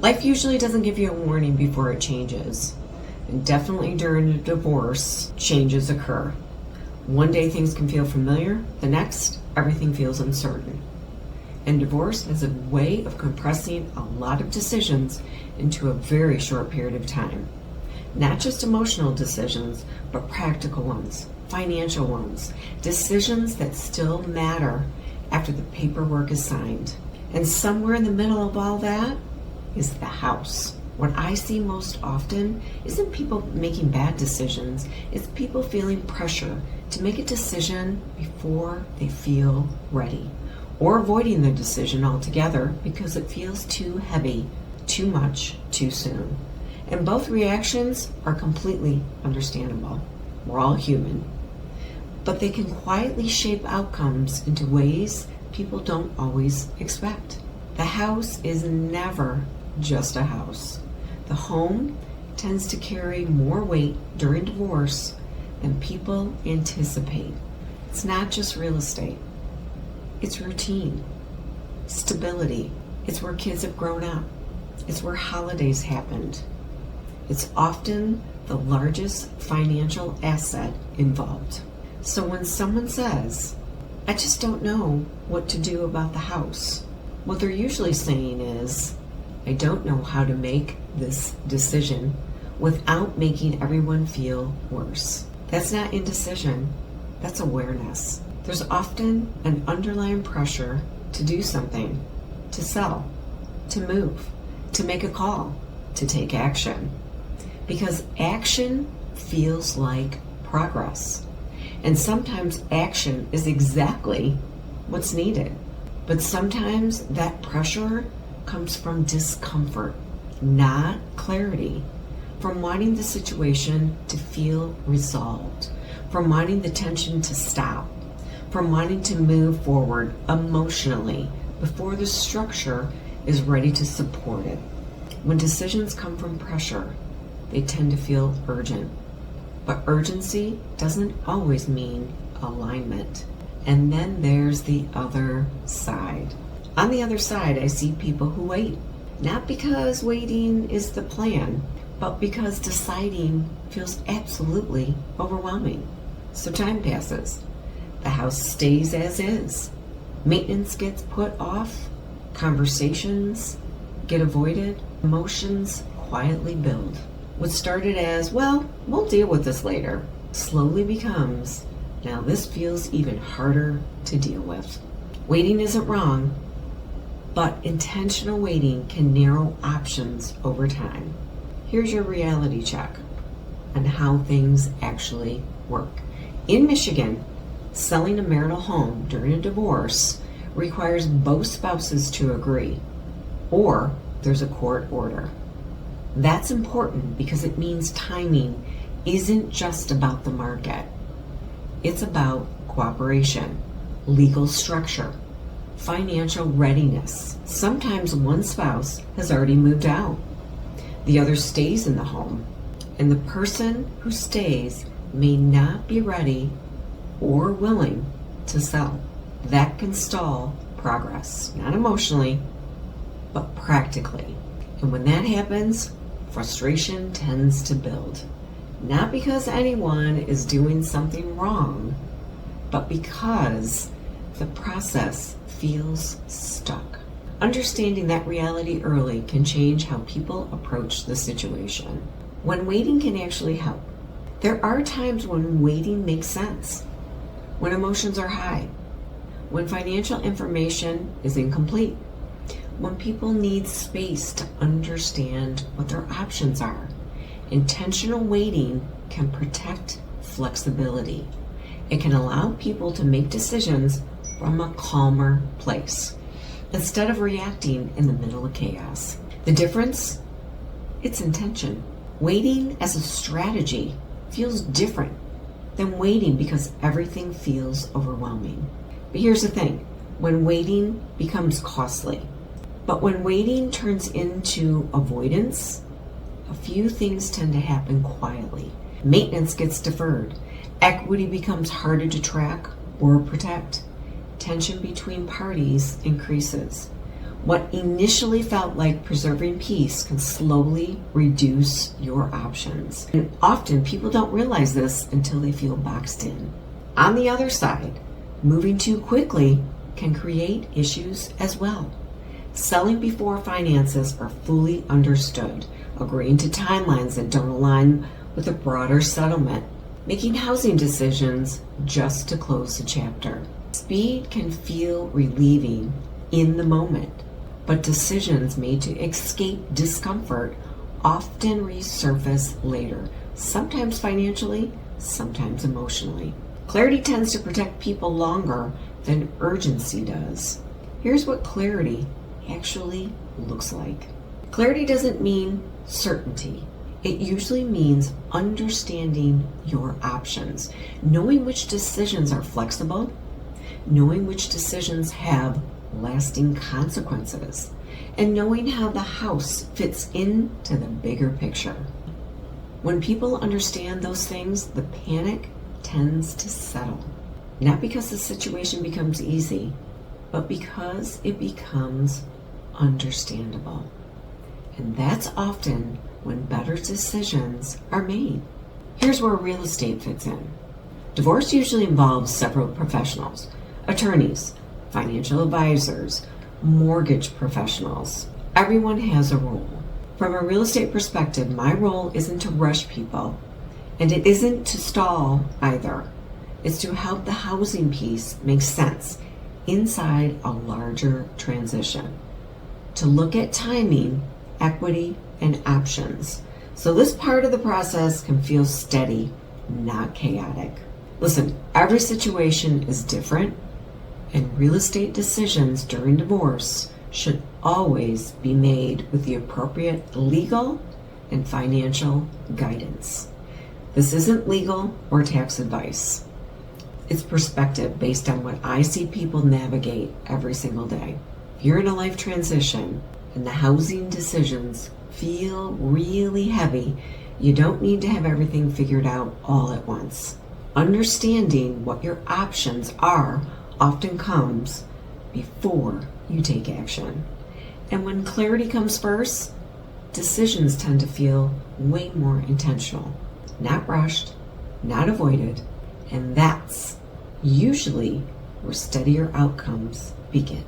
Life usually doesn't give you a warning before it changes. And definitely during a divorce, changes occur. One day things can feel familiar, the next, everything feels uncertain. And divorce has a way of compressing a lot of decisions into a very short period of time. Not just emotional decisions, but practical ones, financial ones, decisions that still matter after the paperwork is signed. And somewhere in the middle of all that is the house. What I see most often isn't people making bad decisions, it's people feeling pressure to make a decision before they feel ready, or avoiding the decision altogether because it feels too heavy, too much, too soon. And both reactions are completely understandable. We're all human. But they can quietly shape outcomes into ways people don't always expect. The house is never just a house. The home tends to carry more weight during divorce than people anticipate. It's not just real estate. It's routine, stability. It's where kids have grown up. It's where holidays happened. It's often the largest financial asset involved. So when someone says, "I just don't know what to do about the house," what they're usually saying is, "I don't know how to make this decision without making everyone feel worse." That's not indecision, that's awareness. There's often an underlying pressure to do something, to sell, to move, to make a call, to take action. Because action feels like progress. And sometimes action is exactly what's needed. But sometimes that pressure comes from discomfort, not clarity. From wanting the situation to feel resolved. From wanting the tension to stop. From wanting to move forward emotionally before the structure is ready to support it. When decisions come from pressure, they tend to feel urgent. But urgency doesn't always mean alignment. And then there's the other side. On the other side, I see people who wait. Not because waiting is the plan, but because deciding feels absolutely overwhelming. So time passes. The house stays as is. Maintenance gets put off. Conversations get avoided. Emotions quietly build. What started as, "Well, we'll deal with this later," slowly becomes, "Now this feels even harder to deal with." Waiting isn't wrong, but intentional waiting can narrow options over time. Here's your reality check on how things actually work. In Michigan, selling a marital home during a divorce requires both spouses to agree, or there's a court order. That's important because it means timing isn't just about the market. It's about cooperation, legal structure, financial readiness. Sometimes one spouse has already moved out. The other stays in the home, and the person who stays may not be ready or willing to sell. That can stall progress, not emotionally, but practically. And when that happens, frustration tends to build. Not because anyone is doing something wrong, but because the process feels stuck. Understanding that reality early can change how people approach the situation. When waiting can actually help. There are times when waiting makes sense, when emotions are high, when financial information is incomplete, when people need space to understand what their options are. Intentional waiting can protect flexibility. It can allow people to make decisions from a calmer place instead of reacting in the middle of chaos. The difference? It's intention. Waiting as a strategy feels different than waiting because everything feels overwhelming. But here's the thing, when waiting becomes costly, but when waiting turns into avoidance, a few things tend to happen quietly. Maintenance gets deferred. Equity becomes harder to track or protect. Tension between parties increases. What initially felt like preserving peace can slowly reduce your options. And often people don't realize this until they feel boxed in. On the other side, moving too quickly can create issues as well. Selling before finances are fully understood, agreeing to timelines that don't align with a broader settlement, making housing decisions just to close the chapter. Speed can feel relieving in the moment, but decisions made to escape discomfort often resurface later, sometimes financially, sometimes emotionally. Clarity tends to protect people longer than urgency does. Here's what clarity actually looks like. Clarity doesn't mean certainty. It usually means understanding your options, knowing which decisions are flexible, knowing which decisions have lasting consequences, and knowing how the house fits into the bigger picture. When people understand those things, the panic tends to settle. Not because the situation becomes easy, but because it becomes understandable. And that's often when better decisions are made. Here's where real estate fits in. Divorce usually involves several professionals: attorneys, financial advisors, mortgage professionals. Everyone has a role. From a real estate perspective, my role isn't to rush people, and it isn't to stall either. It's to help the housing piece make sense inside a larger transition. To look at timing, equity, and options. So this part of the process can feel steady, not chaotic. Listen, every situation is different, and real estate decisions during divorce should always be made with the appropriate legal and financial guidance. This isn't legal or tax advice. It's perspective based on what I see people navigate every single day. If you're in a life transition and the housing decisions feel really heavy, you don't need to have everything figured out all at once. Understanding what your options are often comes before you take action. And when clarity comes first, decisions tend to feel way more intentional, not rushed, not avoided, and that's usually where steadier outcomes begin.